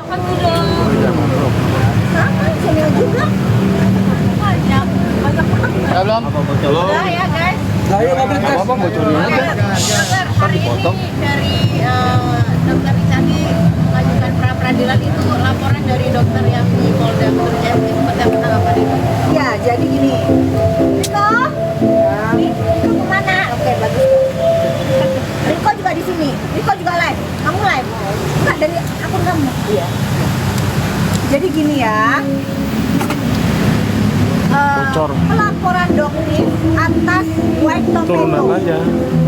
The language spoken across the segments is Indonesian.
Sama, sini juga. Banyak banget. Ya belum? Udah ya guys. Ayo kabel tes. Apa bocorin aja? Dokter, hari ini dari Dokter Icandi mengajukan pra peradilan itu laporan dari dokter yang di Polda Metro Jaya seperti apa tanggapan itu? Ya, jadi gini. Riko, Riko kemana? Oke, bagus. Riko juga di sini. Riko juga live. Kamu live? Enggak, dari akun kamu. Iya. Jadi gini ya. Pelaporan dokter atas white tomato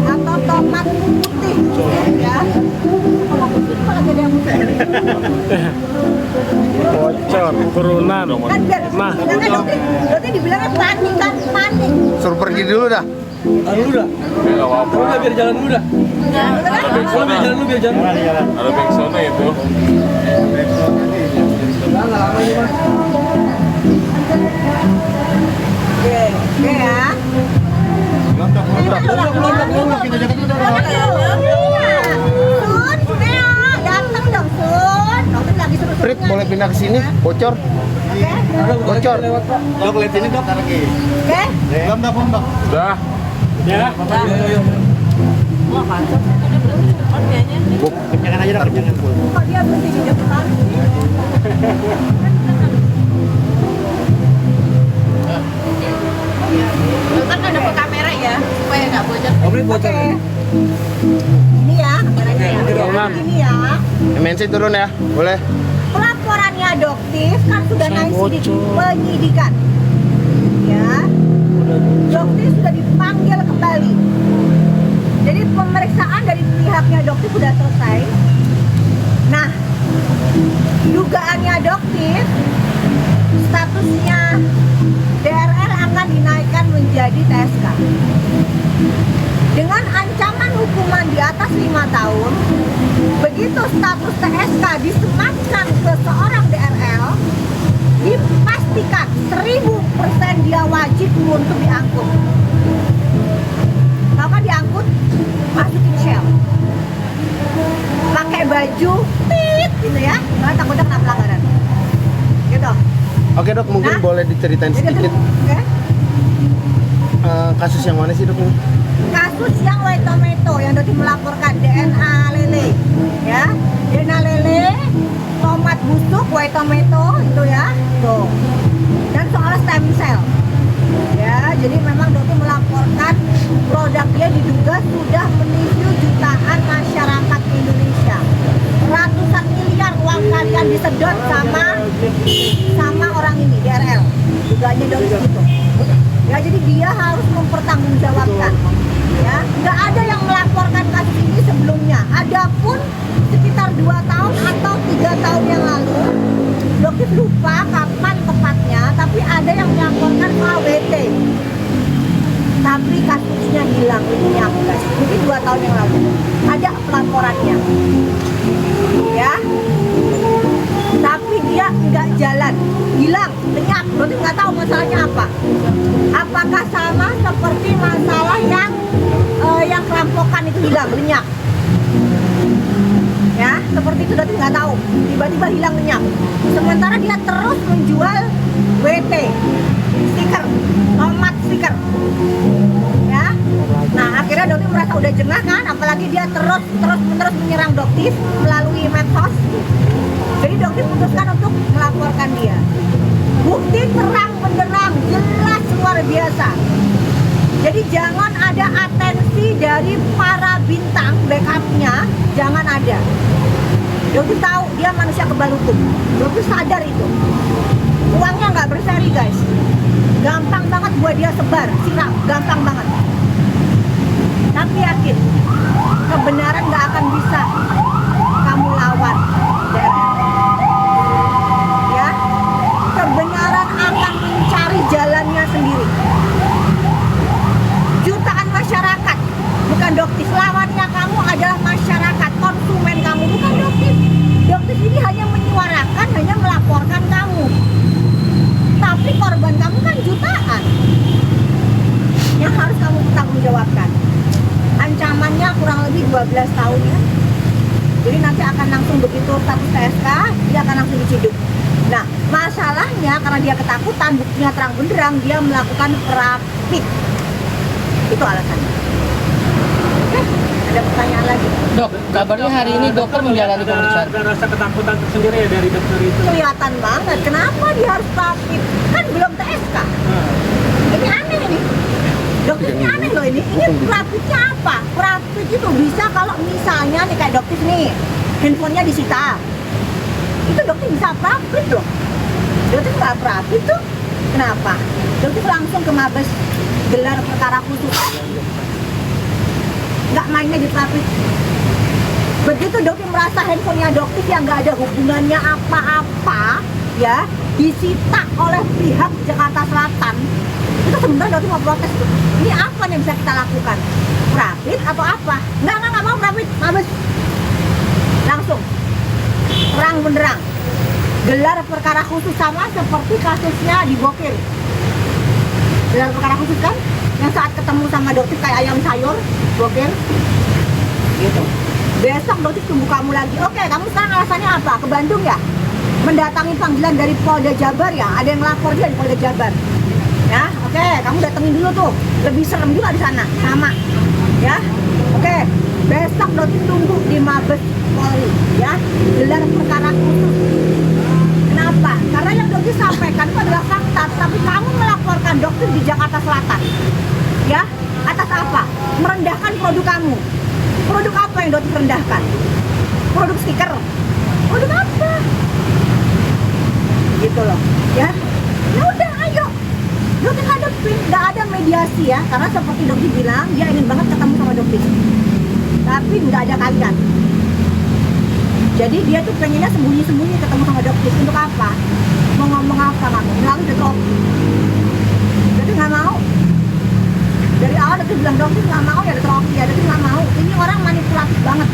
atau tomat putih ya. Kalau putih malah jadi yang putih. Bocor turunan. Kan biar dokter dibilangnya panik kan, panik. Suruh pergi dulu dah. Dulu dah. Enggak apa-apa. Udah biar jalan dulu dah. Kalau biar jalan dulu biar jalan. Ada backsound itu. Oke ya. Sun, datang dong Sun. Dokter lagi suruh. Prit, boleh pindah ke sini? Bocor. Bocor. Dok lihat ini dok. Oke. Belum dah, belum dah. Udah. Ya. Ayo. Kenyangan aja dah, kenyangan. Kok dia berhenti di depan sih? Dokter kan ada kamera ya, supaya nggak bocor. Kabel bocor. Ini ya, kameranya ya. Ini ya. MNC turun ya, boleh. Pelaporannya Doktif kan sudah naik sidik penyidikan. Ya. Doktif sudah dipanggil kembali. Jadi pemeriksaan dari pihaknya Doktif sudah selesai. Nah, dugaannya Doktif statusnya DRL akan dinaikkan menjadi TSK dengan ancaman hukuman di atas 5 tahun. Begitu status TSK disematkan ke seorang DRL, dipastikan 1000% dia wajib untuk diangkut. Kalau kan diangkut, masukin shell, pakai baju tit gitu ya, karena takutnya kena pelanggaran gitu. Oke dok, mungkin boleh diceritain sedikit Oke. kasus yang mana sih dok ini? Kasus yang white tomato yang tadi melaporkan DNA lele ya, DNA lele, tomat busuk, white tomato itu ya tuh, dan soal stem cell ya. Jadi memang dokter melaporkan produknya diduga sudah menipu jutaan masyarakat Indonesia. Ratusan miliar uang kalian disedot sama orang ini DRL, dugaannya dokter gitu ya. Jadi dia harus mempertanggungjawabkan ya. Nggak ada yang melaporkan kasus ini sebelumnya. Adapun sekitar 2 tahun atau 3 tahun yang lalu, dokter lupa kapan tepatnya, tapi ada yang melaporkan KWT, tapi kasusnya hilang lenyap guys. Mungkin 2 tahun yang lalu ada pelaporannya ya, tapi dia nggak jalan, hilang lenyap. Berarti nggak tahu masalahnya apa. Apakah sama seperti masalah yang kerampokan itu hilang lenyap ya, seperti itu. Berarti nggak tahu, tiba-tiba hilang lenyap. Sementara dia terus menjual WT, stiker, tomat stiker ya. Nah akhirnya dokter merasa udah jengah kan, apalagi dia terus menerus menyerang dokter melalui medsos. Jadi dokter putuskan untuk melaporkan dia. Bukti terang benderang, jelas luar biasa. Jadi jangan ada atensi dari para bintang backupnya, jangan ada. Dokter tahu dia manusia kebal hukum, dokter sadar itu. Uangnya nggak berseri guys, gampang banget buat dia sebar, siram, gampang banget. Tapi yakin, kebenaran nggak akan bisa kamu lawan. Ya, kebenaran akan mencari jalannya sendiri. Jutaan masyarakat, bukan dokter. Lawannya kamu adalah masyarakat, konsumen kamu, bukan dokter. Dokter ini hanya menyuarakan, hanya melaporkan kamu. Tapi korban kamu kan jutaan yang harus kamu pertanggungjawabkan. Ancamannya kurang lebih 12 tahun ya. Jadi nanti akan langsung begitu status TSK, dia akan diciduk. Nah, masalahnya karena dia ketakutan, buktinya terang benderang dia melakukan rapid. Itu alasannya. Oke, ada pertanyaan lagi? Dok, kabarnya hari ini dokter menjalani pemeriksaan. Ada rasa ketakutan tersendiri ya dari dokter itu. Kelihatan banget. Kenapa dia harus rapid? Kan belum TSK. Ini aneh ini. Dokter ini aneh loh ini. Ini rapidnya apa? Rapid itu bisa kalau misalnya nih kayak dokter nih, handphonenya disita. Itu dokter bisa rapid loh. Dokter nggak rapid tuh. Kenapa? Dokter langsung ke Mabes gelar perkara khusus. Nggak mainnya di rapid. Begitu dokter merasa handphonenya dokter yang nggak ada hubungannya apa-apa, ya, disita oleh pihak Jakarta Selatan, itu sebenarnya dokter mau protes tuh. Ini apa yang bisa kita lakukan? Rapid atau apa? Nggak mau rapid, Mabes. Langsung, terang benderang. Gelar perkara khusus sama seperti kasusnya di Bokir. Gelar perkara khusus kan? Yang saat ketemu sama dokter kayak ayam sayur, Bokir. Gitu. Besok dokter tunggu kamu lagi. Oke, kamu sekarang alasannya apa? Ke Bandung ya? Mendatangi panggilan dari Polda Jabar ya? Ada yang lapor dia di Polda Jabar. Ya, oke, kamu datengin dulu tuh. Lebih serem juga di sana, sama. Ya, oke. Besok dokter tunggu di Mabes Polri, ya. Gelar perkara khusus. Kenapa? Karena yang dokter sampaikan itu adalah fakta, tapi kamu melaporkan dokter di Jakarta Selatan. Ya, atas apa? Merendahkan produk kamu. Produk apa yang dokter rendahkan? Produk stiker? Produk apa? Gitu loh, ya. Ya udah, ayo. Dokter hadapin, nggak ada mediasi ya, karena seperti dokter bilang, dia ingin banget ketemu sama dokter. Tapi nggak ada kalian. Jadi dia tuh pengennya sembunyi-sembunyi ketemu sama dokter. Untuk apa? Mau ngomong apa kamu? Melalui dokter. Dokter nggak mau. Dari awal dokter bilang dokter nggak mau ya dokter Oki ya, dokter nggak mau. Ini orang manipulatif banget.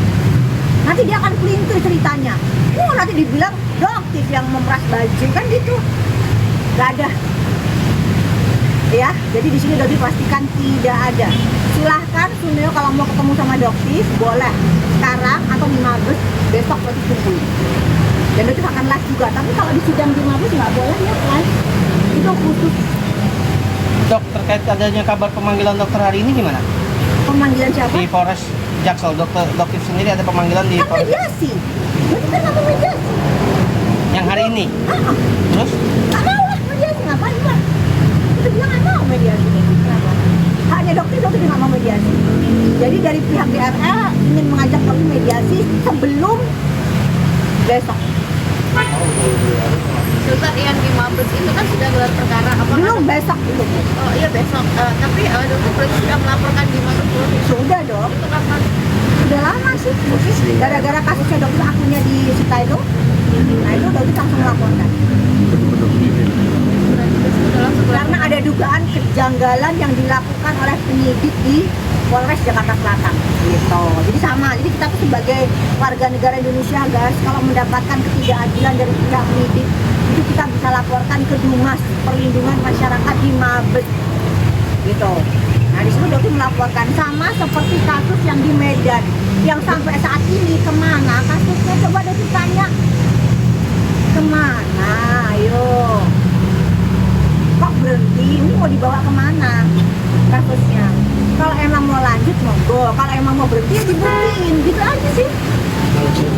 Nanti dia akan pelintir ceritanya. Nanti dibilang dokter yang memeras baju kan gitu. Gak ada. Ya, jadi di sini dokter pastikan tidak ada. Silahkan Suneo kalau mau ketemu sama dokter boleh sekarang atau di Mabes besok dokter tungguin. Dan dokter akan live juga. Tapi kalau di sidang di Mabes nggak boleh ya live. Itu khusus. Dok, terkait adanya kabar pemanggilan dokter hari ini gimana? Pemanggilan siapa? Di Polres Jaksel, dokter sendiri ada pemanggilan di Kan Polres mediasi. Dokter kan nggak mau mediasi. yang hari ini. Terus? Nggak mau lah mediasi, ngapain lah? Kita bilang nggak mau mediasi. Kenapa? Hanya dokter nggak mau mediasi. Jadi dari pihak DRL ingin mengajak dokter mediasi sebelum besok. Dokter yang di Mabes itu kan sudah gelar perkara apa? Belum, besok belum. Oh iya besok. Tapi dokter berarti sudah melaporkan di Mabes Polri. Sudah dong. Itu kapan? Udah lama sih. Gara-gara kasusnya dokter akunnya disita itu. Nah itu dokter langsung melaporkan. Sudah langsung Karena ada dugaan kejanggalan yang dilakukan oleh penyidik di Polres Jakarta Selatan gitu. Jadi sama, jadi kita tuh sebagai warga negara Indonesia guys, kalau mendapatkan ketidakadilan dari pihak penyidik itu kita bisa laporkan ke Dumas Perlindungan Masyarakat di Mabes gitu. Nah di situ dokter melaporkan sama seperti kasus yang di Medan yang sampai saat ini kemana kasusnya, coba dokter tanya kemana, ayo kok berhenti, ini mau dibawa kemana kasusnya. Kalau emang mau lanjut monggo, kalau emang mau berhenti ya dibuktiin, gitu aja sih.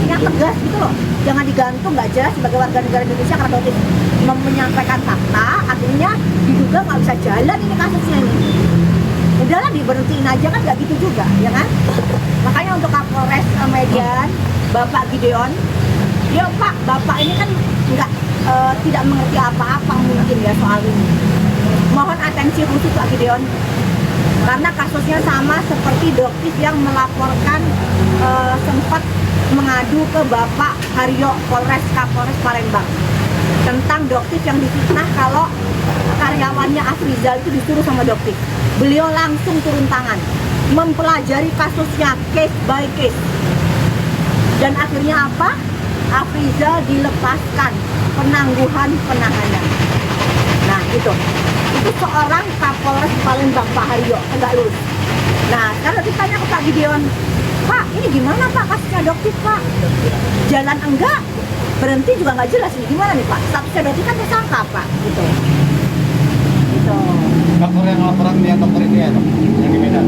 Yang tegas gitu loh, jangan digantung nggak jelas sebagai warga negara Indonesia karena dokter menyampaikan fakta, akhirnya diduga nggak bisa jalan ini kasusnya nih. Udahlah diberhentiin aja kan nggak gitu juga, ya kan? Makanya untuk Kapolres Medan, Bapak Gideon, ya Pak, Bapak ini kan nggak tidak mengerti apa-apa mungkin ya soal ini. Mohon atensi khusus Pak Gideon. Karena kasusnya sama seperti dokter yang melaporkan sempat mengadu ke Bapak Haryo Kapolres Palembang tentang dokter yang difitnah kalau karyawannya Afrizal itu disuruh sama dokter. Beliau langsung turun tangan mempelajari kasusnya case by case dan akhirnya apa? Afrizal dilepaskan penangguhan penahanan. Nah itu seorang Kapolres Palembang Pak Haryo enggak lulus. Nah sekarang ditanya ke Pak Gideon, Pak ini gimana Pak kasusnya dokter Pak? Jalan enggak? berhenti juga nggak jelas nih gimana nih Pak? Statusnya berarti kan tersangka Pak, gitu. Gitu. Dokter yang laporan yang dokter itu ya, dok? Yang di Medan.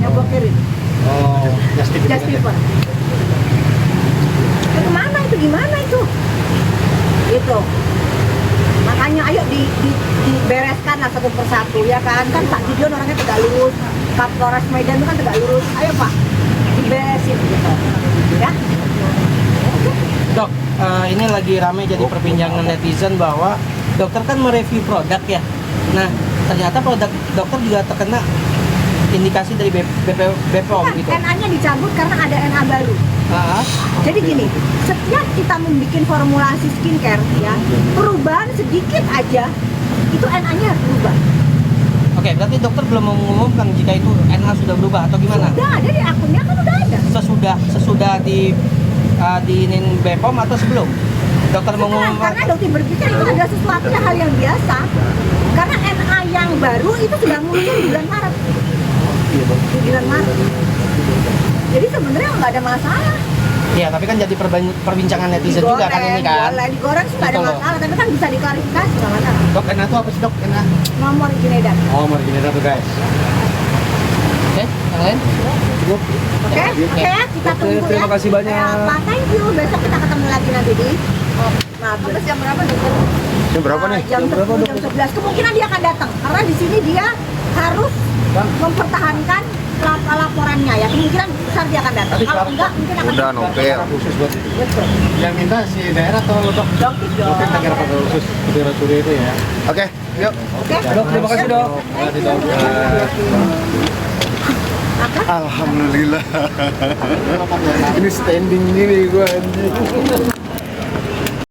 Yang gua kirim. Oh, just tip. Just paper. Kemana itu? Gimana itu? Gitu. Makanya ayo dibereskan lah satu persatu ya kan Pak Gideon orangnya tegak lurus, Pak Polres Medan itu kan tegak lurus, ayo Pak diberesin gitu ya. Dok, ini lagi rame jadi perbincangan netizen bahwa dokter kan mereview produk ya. Nah, ternyata produk dokter juga terkena indikasi dari BPOM Kan gitu. NA-nya dicabut karena ada NA baru. Ah, Jadi gini, setiap kita membuat formulasi skincare ya, perubahan sedikit aja itu NA-nya harus berubah. Oke, berarti dokter belum mengumumkan jika itu NA sudah berubah atau gimana? Sudah ada di akunnya kan udah ada. Sesudah di BPOM atau sebelum? Dokter Setelah, mengumumkan. karena dokter berpikir itu adalah sesuatu hal yang biasa. Karena NA yang baru itu sudah muncul di bulan Maret. Di bulan Maret. Jadi sebenarnya nggak ada masalah. Iya, tapi kan jadi perbincangan netizen juga kan ini kan. Boleh digoreng sih nggak ada Betul loh. masalah, tapi kan bisa diklarifikasi nggak masalah. Dok, NA itu apa sih dok? NA? Nomor izin edar. Oh, mari gini tuh guys. Oke, yang lain? Cukup. Oke, oke ya, kita tunggu ya. terima kasih banyak. Pak, thank you. Besok kita ketemu lagi nanti di Terus jam berapa dokter? Jam berapa nih? Jam 10, jam 11. Kemungkinan dia akan datang karena di sini dia harus mempertahankan laporannya ya. Kemungkinan besar dia akan datang. Kalau enggak mungkin akan Udah nopel. Khusus buat itu. Betul. Yang minta si daerah atau dok? Dokter dong. Mungkin negara pada khusus daerah suri itu ya. Oke, yuk. Oke. Dok, terima kasih dok. Terima kasih dok. Alhamdulillah. Ini standing gini gue anjing.